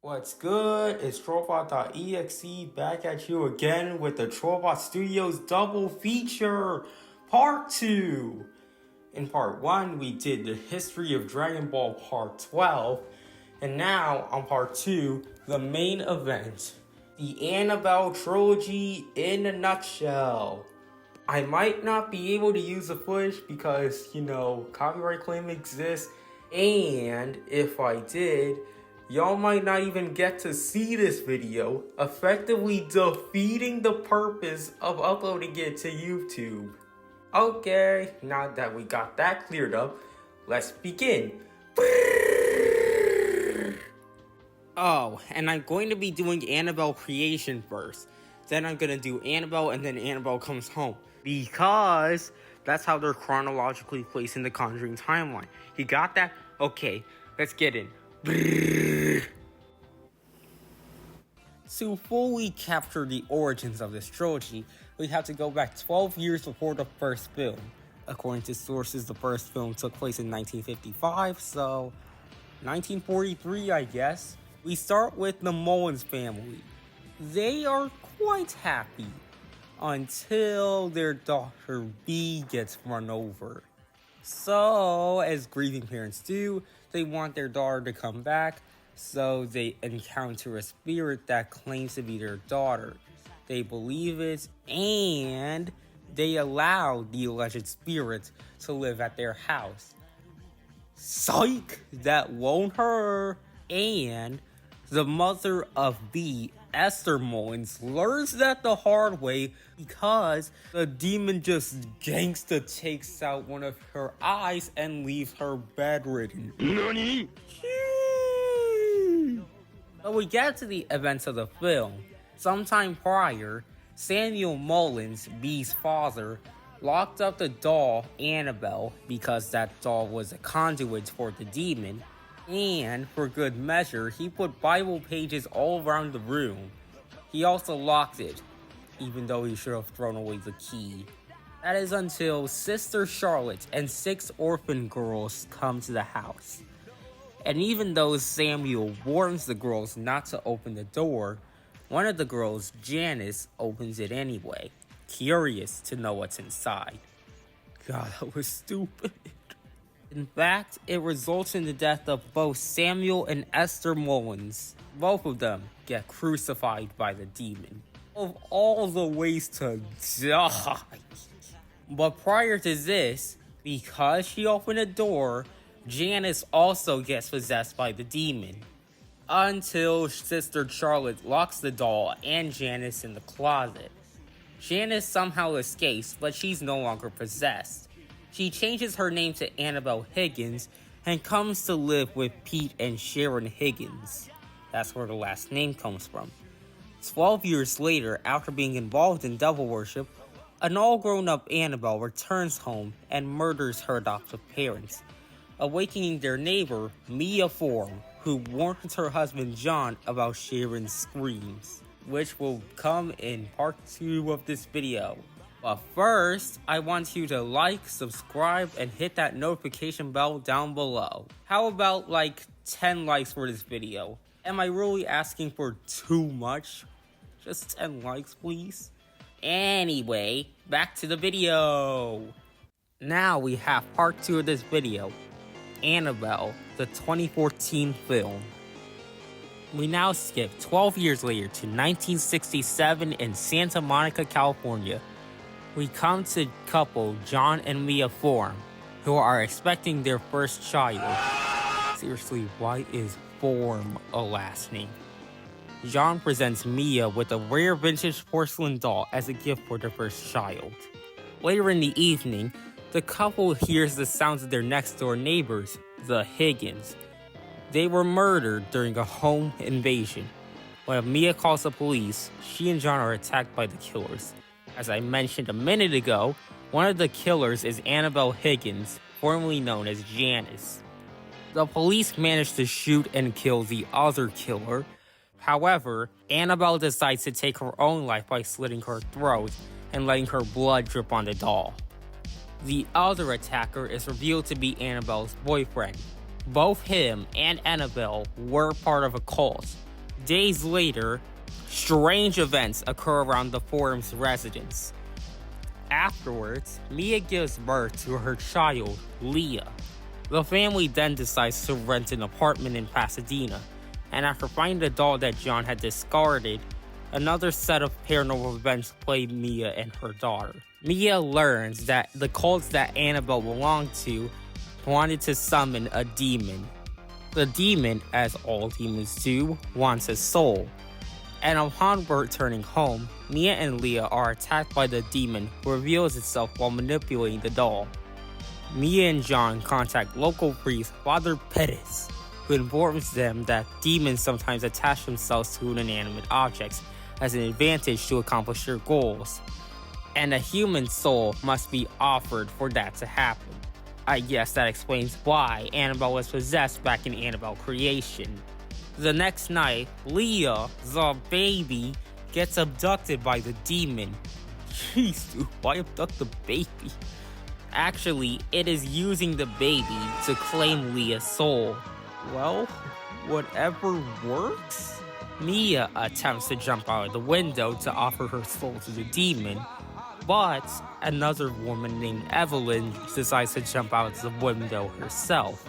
What's good? It's Trollbot.EXE back at you again with the Trollbot Studios double feature, part 2. In part 1, we did the history of Dragon Ball part 12, and now on part 2, the main event, the Annabelle Trilogy in a nutshell. I might not be able to use the footage because, copyright claim exists, and if I did, y'all might not even get to see this video, effectively defeating the purpose of uploading it to YouTube. Okay, now that we got that cleared up, let's begin. Oh, and I'm going to be doing Annabelle Creation first. Then I'm going to do Annabelle and then Annabelle Comes Home. Because that's how they're chronologically placed in the Conjuring timeline. You got that? Okay, let's get in. To fully capture the origins of this trilogy, we have to go back 12 years before the first film. According to sources, the first film took place in 1955, so 1943, I guess. We start with the Mullins family. They are quite happy until their daughter B gets run over. So, as grieving parents do, they want their daughter to come back, so they encounter a spirit that claims to be their daughter. They believe it, and they allow the alleged spirit to live at their house. Psych! That won't hurt! And the mother of B, Esther Mullins, learns that the hard way because the demon just gangsta takes out one of her eyes and leaves her bedridden. NANI? But we get to the events of the film. Sometime prior, Samuel Mullins, B's father, locked up the doll Annabelle because that doll was a conduit for the demon, and for good measure, he put Bible pages all around the room. He also locked it, even though he should have thrown away the key. That is until Sister Charlotte and 6 orphan girls come to the house. And even though Samuel warns the girls not to open the door, one of the girls, Janice, opens it anyway, curious to know what's inside. God, that was stupid. In fact, it results in the death of both Samuel and Esther Mullins. Both of them get crucified by the demon. Of all the ways to die. But prior to this, because she opened a door, Janice also gets possessed by the demon. Until Sister Charlotte locks the doll and Janice in the closet. Janice somehow escapes, but she's no longer possessed. She changes her name to Annabelle Higgins and comes to live with Pete and Sharon Higgins. That's where the last name comes from. 12 years later, after being involved in devil worship, an all-grown-up Annabelle returns home and murders her adoptive parents, awakening their neighbor, Mia Form, who warns her husband John about Sharon's screams, which will come in part 2 of this video. But first, I want you to like, subscribe, and hit that notification bell down below. How about like 10 likes for this video? Am I really asking for too much? Just 10 likes, please. Anyway, back to the video. Now we have part 2 of this video. Annabelle, the 2014 film. We now skip 12 years later to 1967 in Santa Monica, California. We come to couple John and Mia Form, who are expecting their first child. Seriously, why is Form a last name? John presents Mia with a rare vintage porcelain doll as a gift for their first child. Later in the evening, the couple hears the sounds of their next-door neighbors, the Higgins. They were murdered during a home invasion. When Mia calls the police, she and John are attacked by the killers. As I mentioned a minute ago, one of the killers is Annabelle Higgins, formerly known as Janice. The police manage to shoot and kill the other killer. However, Annabelle decides to take her own life by slitting her throat and letting her blood drip on the doll. The other attacker is revealed to be Annabelle's boyfriend. Both him and Annabelle were part of a cult, Days later, strange events occur around the forum's residence. Afterwards, Mia gives birth to her child, Leah. The family then decides to rent an apartment in Pasadena, and after finding the doll that John had discarded, another set of paranormal events play Mia and her daughter. Mia learns that the cult that Annabelle belonged to wanted to summon a demon. The demon, as all demons do, wants a soul. And upon returning home, Mia and Leah are attacked by the demon who reveals itself while manipulating the doll. Mia and John contact local priest Father Perez, who informs them that demons sometimes attach themselves to inanimate objects as an advantage to accomplish their goals, and a human soul must be offered for that to happen. I guess that explains why Annabelle was possessed back in Annabelle creation. The next night, Leah, the baby, gets abducted by the demon. Jeez, dude, why abduct the baby? Actually, it is using the baby to claim Leah's soul. Well, whatever works? Mia attempts to jump out of the window to offer her soul to the demon, but another woman named Evelyn decides to jump out of the window herself.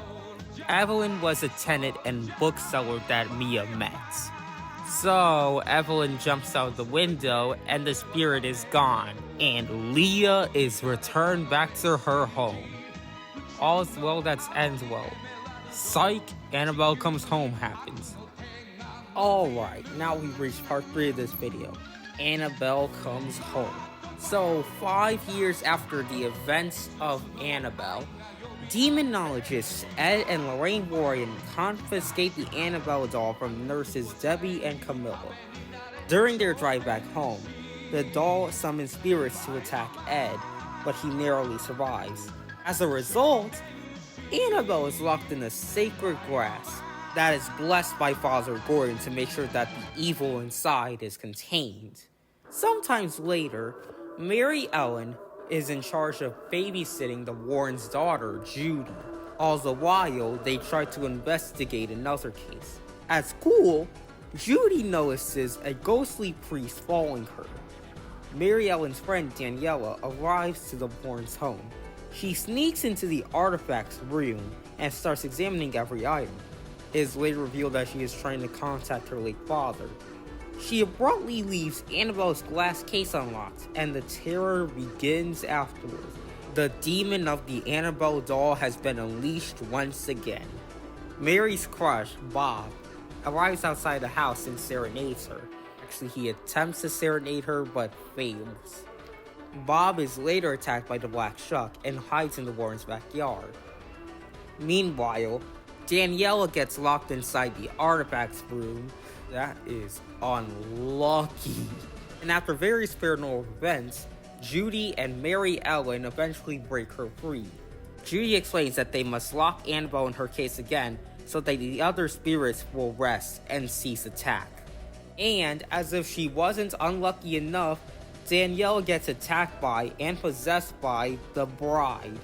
Evelyn was a tenant and bookseller that Mia met. So Evelyn jumps out the window and the spirit is gone, and Leah is returned back to her home. All's well that ends well. Psych, Annabelle Comes Home happens. Alright, now we've reached part 3 of this video. Annabelle Comes Home. So, 5 years after the events of Annabelle, demonologists Ed and Lorraine Warren confiscate the Annabelle doll from nurses Debbie and Camilla. During their drive back home, the doll summons spirits to attack Ed, but he narrowly survives. As a result, Annabelle is locked in a sacred grass that is blessed by Father Gordon to make sure that the evil inside is contained. Sometimes later, Mary Ellen is in charge of babysitting the Warrens' daughter, Judy. All the while, they try to investigate another case. At school, Judy notices a ghostly priest following her. Mary Ellen's friend Daniela arrives to the Warrens' home. She sneaks into the artifacts room and starts examining every item. It is later revealed that she is trying to contact her late father. She abruptly leaves Annabelle's glass case unlocked, and the terror begins afterwards. The demon of the Annabelle doll has been unleashed once again. Mary's crush, Bob, arrives outside the house and serenades her. Actually, he attempts to serenade her, but fails. Bob is later attacked by the Black Shuck and hides in the Warrens' backyard. Meanwhile, Daniela gets locked inside the artifacts room. That is unlucky. And after various paranormal events, Judy and Mary Ellen eventually break her free. Judy explains that they must lock Annabelle in her case again so that the other spirits will rest and cease attack. And as if she wasn't unlucky enough, Danielle gets attacked by and possessed by the bride.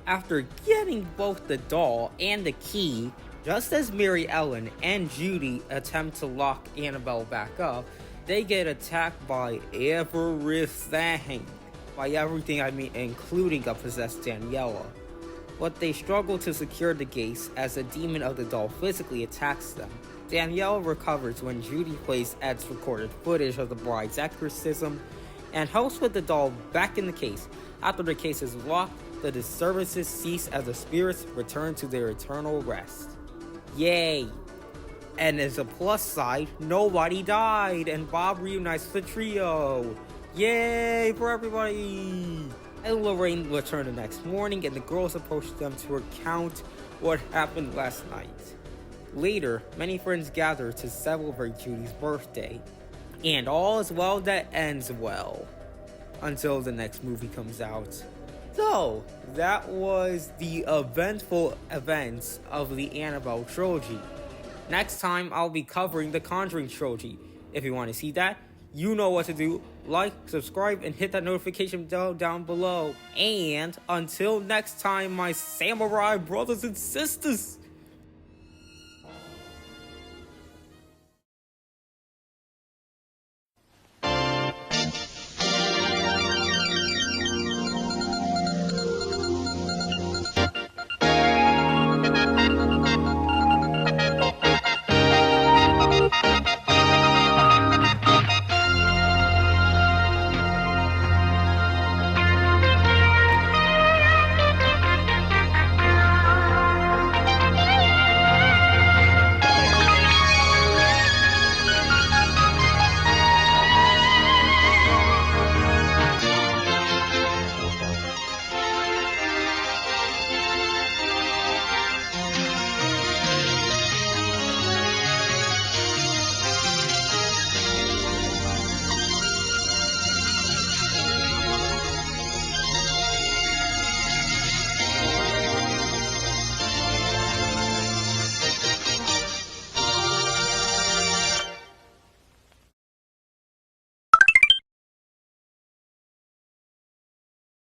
After getting both the doll and the key, just as Mary Ellen and Judy attempt to lock Annabelle back up, they get attacked by everything. By everything I mean including a possessed Daniela. But they struggle to secure the gates as the demon of the doll physically attacks them. Daniela recovers when Judy plays Ed's recorded footage of the bride's exorcism and helps put the doll back in the case. After the case is locked, the disturbances cease as the spirits return to their eternal rest. Yay! And as a plus side, nobody died, and Bob reunites the trio. Yay for everybody! Ed and Lorraine return the next morning, and the girls approach them to recount what happened last night. Later, many friends gather to celebrate Judy's birthday, and all is well that ends well, until the next movie comes out. So, that was the eventful events of the Annabelle Trilogy. Next time, I'll be covering the Conjuring Trilogy. If you want to see that, you know what to do. Like, subscribe, and hit that notification bell down below. And until next time, my samurai brothers and sisters!